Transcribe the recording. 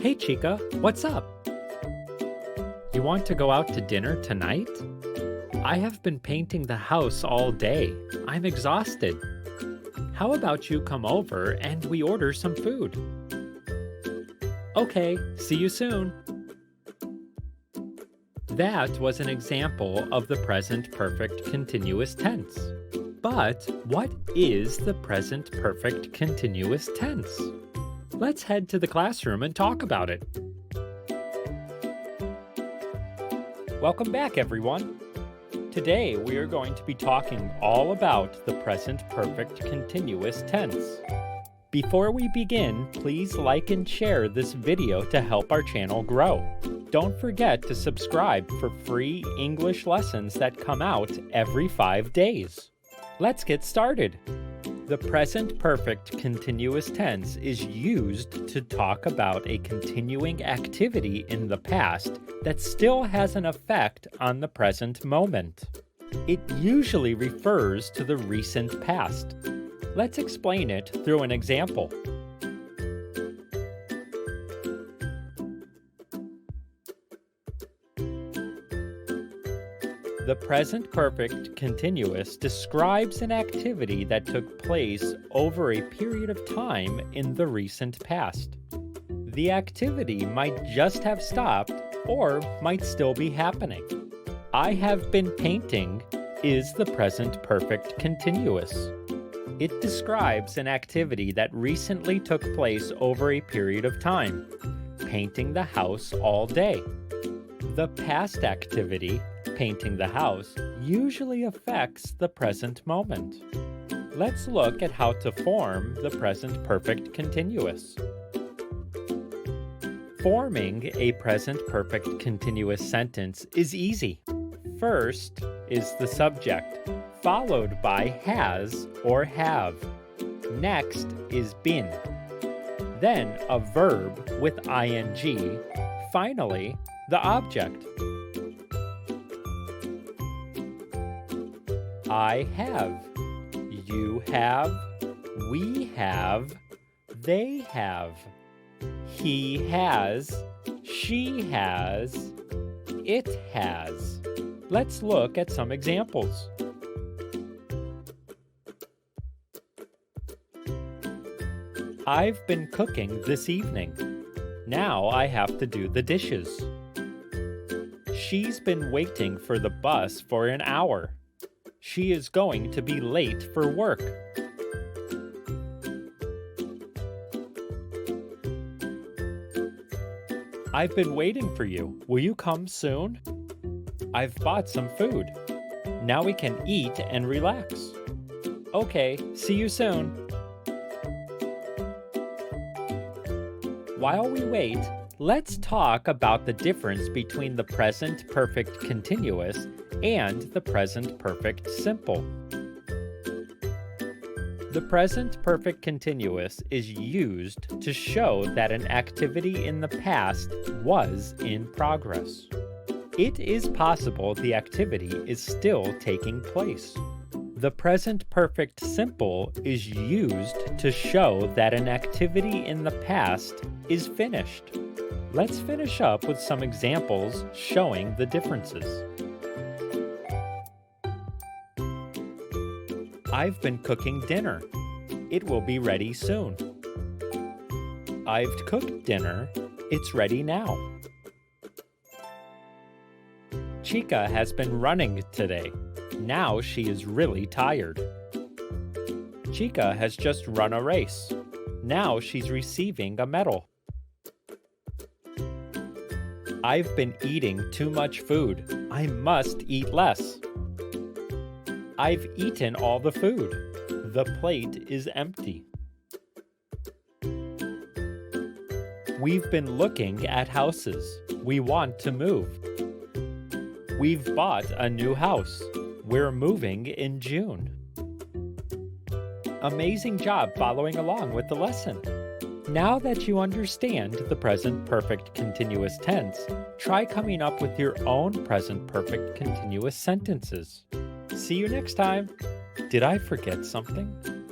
Hey Chica, what's up? You want to go out to dinner tonight? I have been painting the house all day. I'm exhausted. How about you come over and we order some food? Okay, see you soon. That was an example of the present perfect continuous tense. But what is the present perfect continuous tense? Let's head to the classroom and talk about it. Welcome back, everyone. Today we are going to be talking all about the present perfect continuous tense. Before we begin, please like and share this video to help our channel grow. Don't forget to subscribe for free English lessons that come out every 5 days. Let's get started. The present perfect continuous tense is used to talk about a continuing activity in the past that still has an effect on the present moment. It usually refers to the recent past. Let's explain it through an example. The present perfect continuous describes an activity that took place over a period of time in the recent past. The activity might just have stopped or might still be happening. I have been painting is the present perfect continuous. It describes an activity that recently took place over a period of time, painting the house all day. The past activity, painting the house, usually affects the present moment. Let's look at how to form the present perfect continuous. Forming a present perfect continuous sentence is easy. First is the subject, followed by has or have. Next is been. Then a verb with ing. Finally, the object. I have, you have, we have, they have, he has, she has, it has. Let's look at some examples. I've been cooking this evening. Now I have to do the dishes. She's been waiting for the bus for an hour. She is going to be late for work. I've been waiting for you. Will you come soon? I've bought some food. Now we can eat and relax. Okay, see you soon. While we wait, let's talk about the difference between the present perfect continuous and the present perfect simple. The present perfect continuous is used to show that an activity in the past was in progress. It is possible the activity is still taking place. The present perfect simple is used to show that an activity in the past is finished. Let's finish up with some examples showing the differences. I've been cooking dinner. It will be ready soon. I've cooked dinner. It's ready now. Chica has been running today. Now she is really tired. Chica has just run a race. Now she's receiving a medal. I've been eating too much food. I must eat less. I've eaten all the food. The plate is empty. We've been looking at houses. We want to move. We've bought a new house. We're moving in June. Amazing job following along with the lesson. Now that you understand the present perfect continuous tense, try coming up with your own present perfect continuous sentences. See you next time. Did I forget something?